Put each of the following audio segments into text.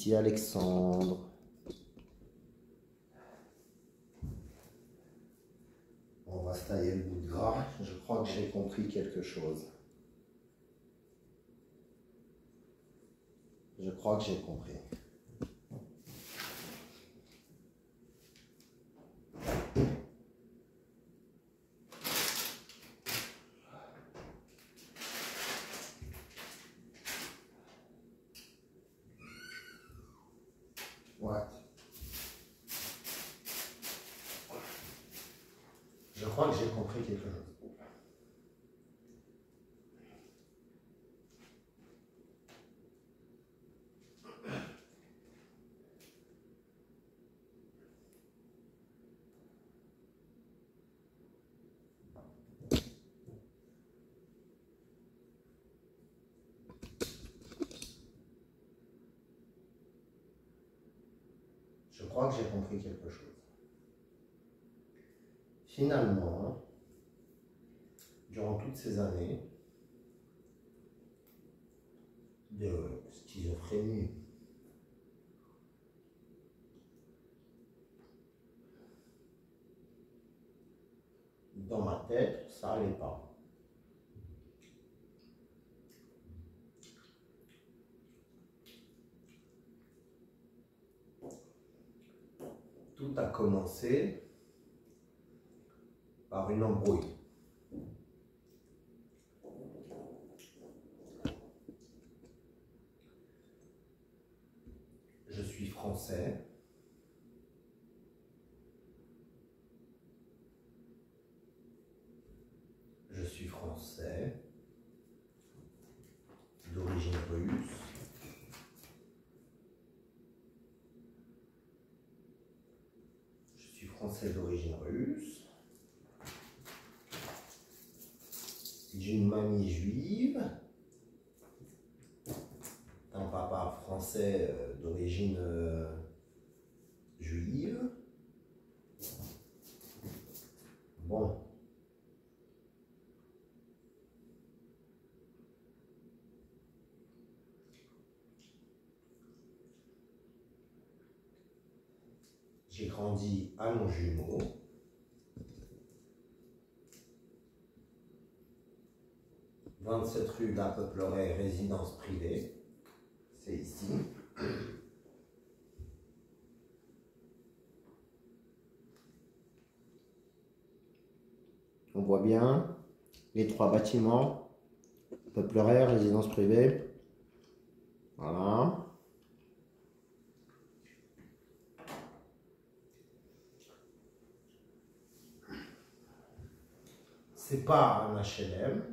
ici Alexandre. On va se tailler le bout de gras. Je crois que j'ai compris quelque chose. Je crois que j'ai compris. Ouais. Je crois que j'ai compris quelque chose. Je crois que j'ai compris quelque chose. Finalement, durant toutes ces années de schizophrénie, dans ma tête, ça n'allait pas. Tout a commencé par une embrouille. Je suis français. Je suis français d'origine russe. Je suis français d'origine russe. J'ai une mamie juive. Un papa français d'origine juive. Bon. J'ai grandi à Longjumeau. « 27 rue de la Peupleray, résidence privée ». C'est ici. On voit bien les trois bâtiments. Peupleray, résidence privée. Voilà. C'est pas un HLM.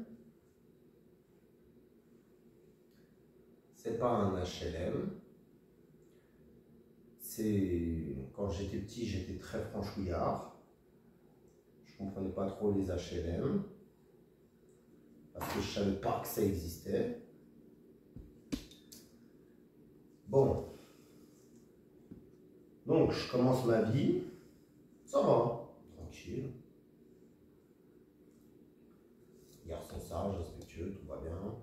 C'est pas un HLM. C'est quand j'étais petit, j'étais très franchouillard. Je comprenais pas trop les HLM parce que je savais pas que ça existait. Bon, donc je commence ma vie, ça va, tranquille. Garçon sage, respectueux, tout va bien.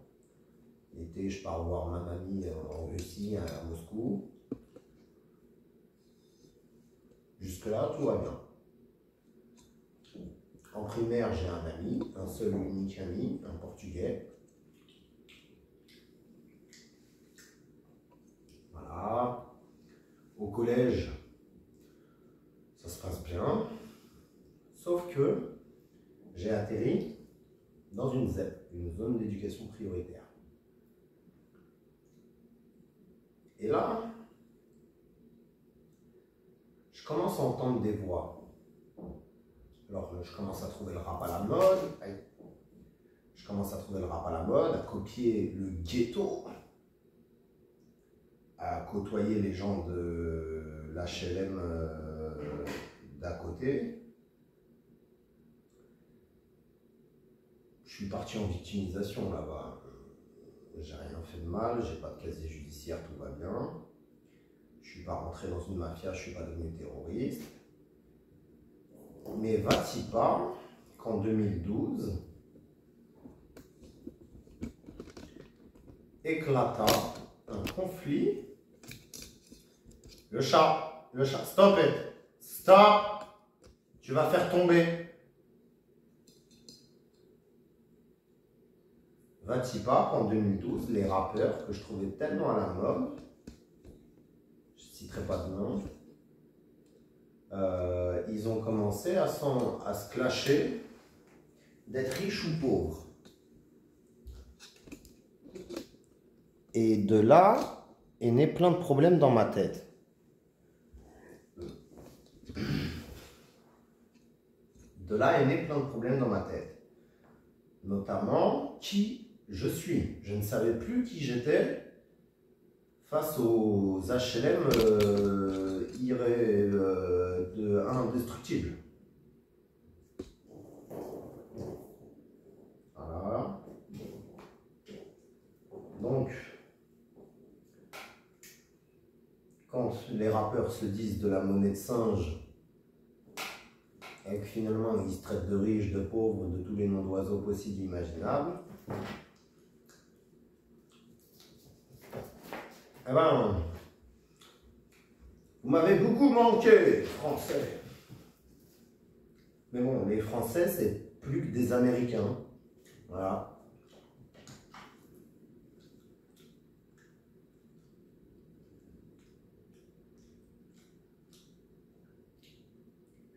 L'été, je pars voir ma mamie en Russie, à Moscou. Jusque-là, tout va bien. En primaire, j'ai un ami, un seul unique ami, un Portugais. Voilà. Au collège, ça se passe bien. Sauf que j'ai atterri dans une ZEP, une zone d'éducation prioritaire. Et là, je commence à entendre des voix. Alors, je commence à trouver le rap à la mode. Je commence à trouver le rap à la mode, à copier le ghetto, à côtoyer les gens de l'HLM d'à côté. Je suis parti en victimisation là-bas. J'ai rien fait de mal, j'ai pas de casier judiciaire, tout va bien. Je suis pas rentré dans une mafia, je suis pas devenu terroriste. Mais va-t-il pas qu'en 2012 éclata un conflit Le chat, stop it. Stop. Tu vas faire tomber. Vatipa, en 2012, les rappeurs que je trouvais tellement à la mode, je ne citerai pas de nom, ils ont commencé à se clasher d'être riches ou pauvres. Et de là est né plein de problèmes dans ma tête. De là est né plein de problèmes dans ma tête. Notamment, qui je suis. Je ne savais plus qui j'étais face aux HLM indestructibles. Voilà. Donc, quand les rappeurs se disent de la monnaie de singe, et que finalement ils se traitent de riches, de pauvres, de tous les noms d'oiseaux possibles et imaginables, eh ben, vous m'avez beaucoup manqué, Français. Mais bon, les Français, c'est plus que des Américains. Voilà.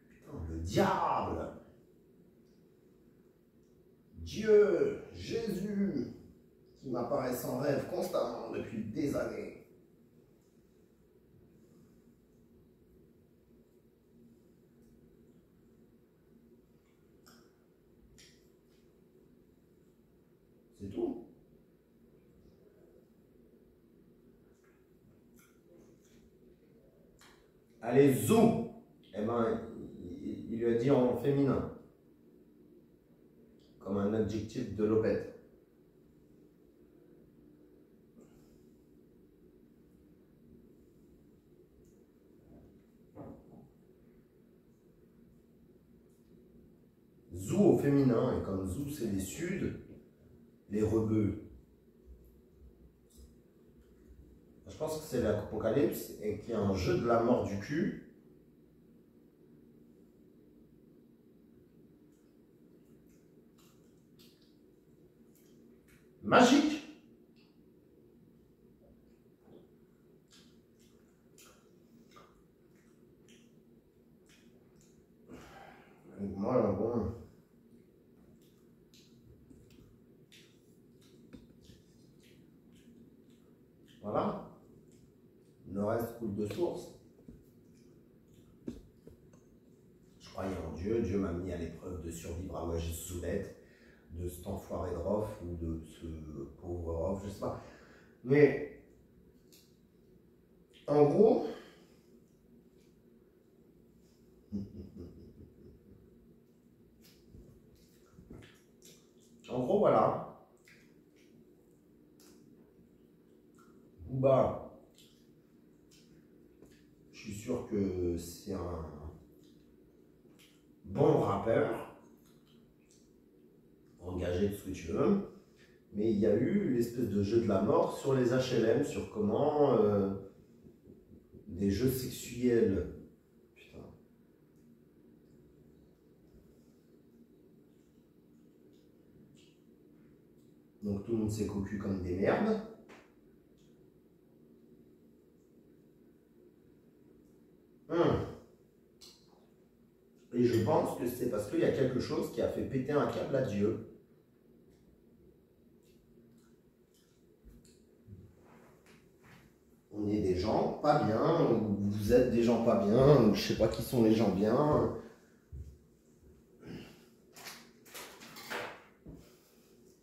Putain, le diable! Dieu, Jésus, qui m'apparaissent en rêve constamment depuis des années. C'est tout. Allez, zou! Eh ben, il lui a dit en féminin, comme un adjectif de lopette. Zou au féminin, et comme zou c'est les Suds, les rebeux. Je pense que c'est l'Apocalypse et qu'il y a un jeu de la mort du cul. Magique! Voilà, bon. Voilà. Le reste coule de source. Je croyais en Dieu. Dieu m'a mis à l'épreuve de survivre à Ouajisoulette, de cet enfoiré de Rof ou de ce pauvre Rof, je sais pas. Mais, en gros, voilà. Booba, je suis sûr que c'est un bon rappeur, engagé de ce que tu veux, mais il y a eu l'espèce de jeu de la mort sur les HLM, sur comment des jeux sexuels. Putain. Donc tout le monde s'est cocu comme des merdes. Et je pense que c'est parce qu'il y a quelque chose qui a fait péter un câble à Dieu. On est des gens pas bien, ou vous êtes des gens pas bien, ou je sais pas qui sont les gens bien.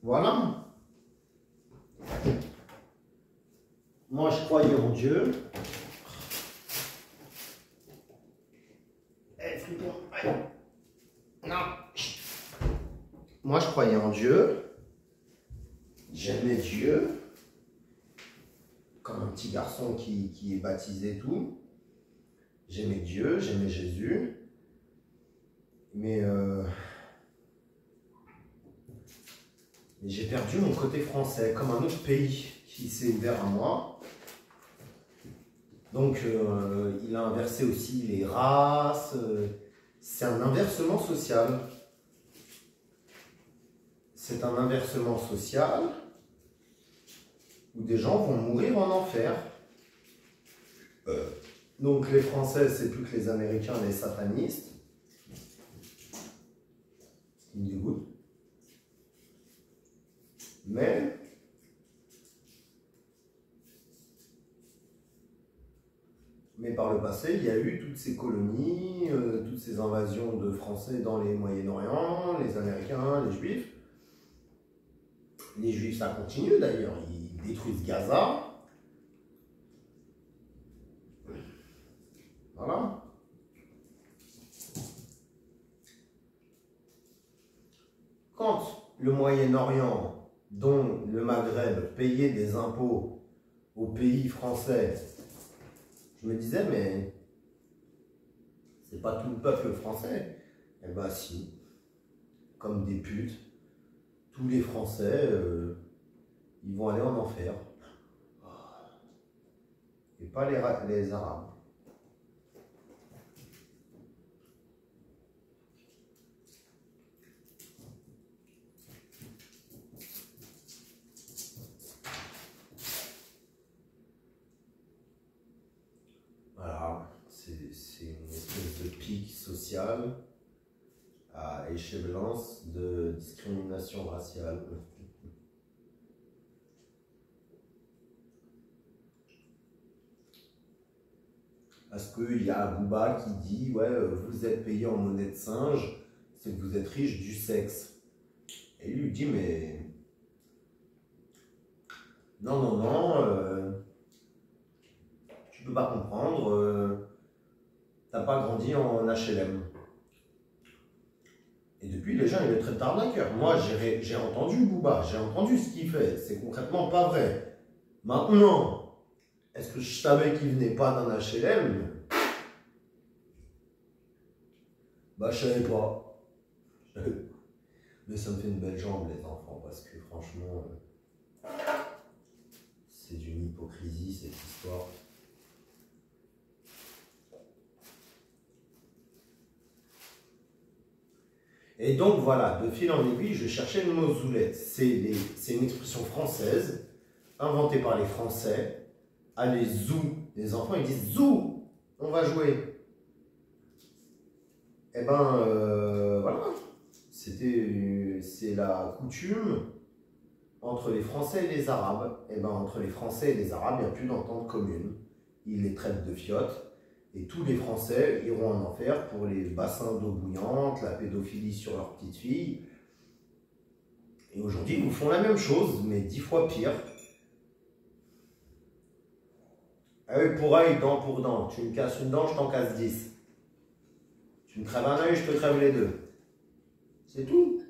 Voilà. Moi, je croyais en Dieu. Non. Moi, je croyais en Dieu. J'aimais Dieu. Comme un petit garçon qui est baptisé et tout. J'aimais Dieu, j'aimais Jésus. Mais j'ai perdu mon côté français, comme un autre pays qui s'est ouvert à moi. Donc, il a inversé aussi les races. C'est un inversement social. C'est un inversement social où des gens vont mourir en enfer. Donc, les Français, c'est plus que les Américains, les satanistes. Ce qui me dégoûte. Mais par le passé, il y a eu toutes ces colonies, toutes ces invasions de Français dans les Moyen-Orient, les Américains, les Juifs. Les Juifs, ça continue d'ailleurs, ils détruisent Gaza. Voilà. Quand le Moyen-Orient, dont le Maghreb, payait des impôts au pays français, je me disais, mais c'est pas tout le peuple français. Eh ben si, comme des putes, tous les Français, ils vont aller en enfer. Et pas les Arabes. Voilà, c'est une espèce de pic social à échéance de discrimination raciale. Parce qu'il y a Booba qui dit, ouais, vous êtes payé en monnaie de singe, c'est que vous êtes riche du sexe. Et il lui dit, mais non, non, non, tu peux pas comprendre, t'as pas grandi en HLM. Et depuis, les gens, ils le traitent d'arnaqueur. Moi, j'ai entendu Booba, j'ai entendu ce qu'il fait, c'est concrètement pas vrai. Maintenant, est-ce que je savais qu'il venait pas d'un HLM? Bah, je savais pas. Mais ça me fait une belle jambe, les enfants, parce que franchement, c'est d'une hypocrisie, cette histoire. Et donc, voilà, de fil en aiguille, je cherchais le mot zoulette. C'est une expression française, inventée par les Français. Allez, zou. Les enfants, ils disent zou, on va jouer. Eh ben, voilà. C'est la coutume entre les Français et les Arabes. Eh ben, entre les Français et les Arabes, il n'y a plus d'entente commune. Ils les traitent de fiottes. Et tous les Français iront en enfer pour les bassins d'eau bouillante, la pédophilie sur leurs petites filles. Et aujourd'hui, ils nous font la même chose, mais 10 fois pire. Œil pour œil, dent pour dent. Tu me casses une dent, je t'en casse 10. Tu me crèves un œil, je te crève les deux. C'est tout.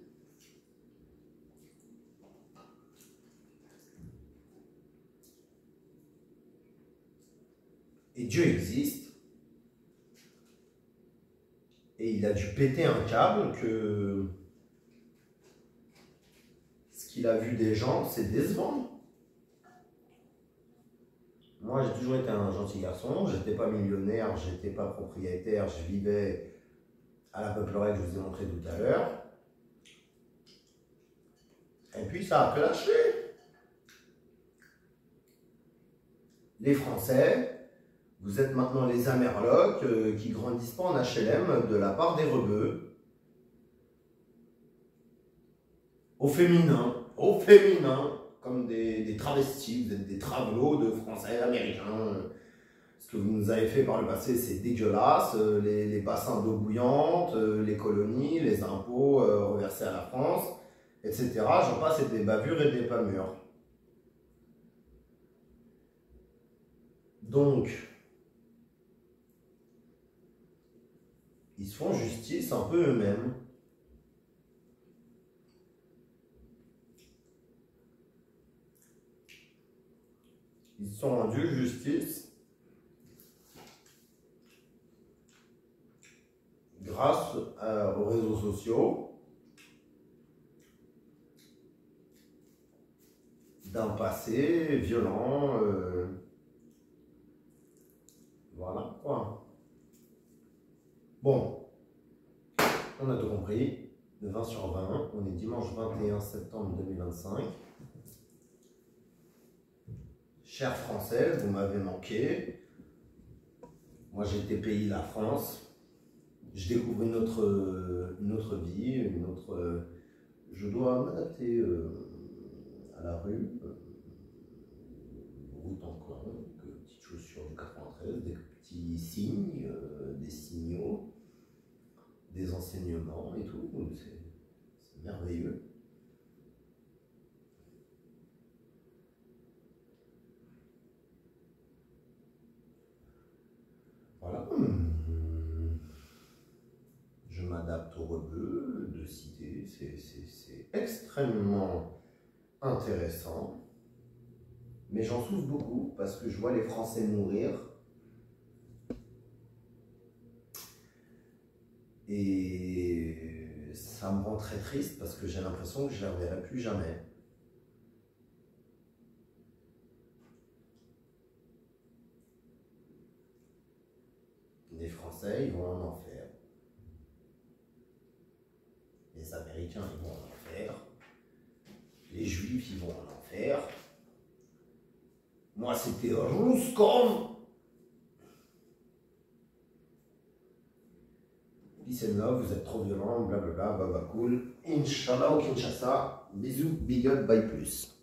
Et Dieu existe. Et il a dû péter un câble que ce qu'il a vu des gens, c'est décevant. Moi, j'ai toujours été un gentil garçon. J'étais pas millionnaire, j'étais pas propriétaire, je vivais à la Peupleraie que je vous ai montré tout à l'heure. Et puis ça a clashé. Les Français, vous êtes maintenant les Amerlocs qui grandissent pas en HLM de la part des rebeux. Au féminin, comme des travestis, vous êtes des travelots de Français, Américains. Ce que vous nous avez fait par le passé, c'est dégueulasse. Les bassins d'eau bouillante, les colonies, les impôts reversés à la France, etc. J'en passe, c'est des bavures et des pas mûres. Donc, ils se font justice un peu eux-mêmes. Ils se sont rendus justice grâce aux réseaux sociaux d'un passé violent Voilà quoi. Bon, on a tout compris. 20 sur 20. On est dimanche 21 septembre 2025. Chère Française, vous m'avez manqué. Moi j'ai été pays la France. Je découvre une autre vie, je dois m'adapter à la rue. Route en coin, petites chaussures du 93, des petits signes, des signaux, des enseignements et tout. C'est merveilleux. Voilà. Je m'adapte aux rebeux de cité. C'est extrêmement intéressant. Mais j'en souffre beaucoup parce que je vois les Français mourir. Et ça me rend très triste parce que j'ai l'impression que je ne les reverrai plus jamais. Les Français, ils vont en enfer. Les Américains, ils vont en enfer. Les Juifs, ils vont en enfer. Moi, c'était Ruskov. Peace and love, vous êtes trop violent, blablabla, baba cool. Inch'Allah au Kinshasa. Bisous, big up, bye plus.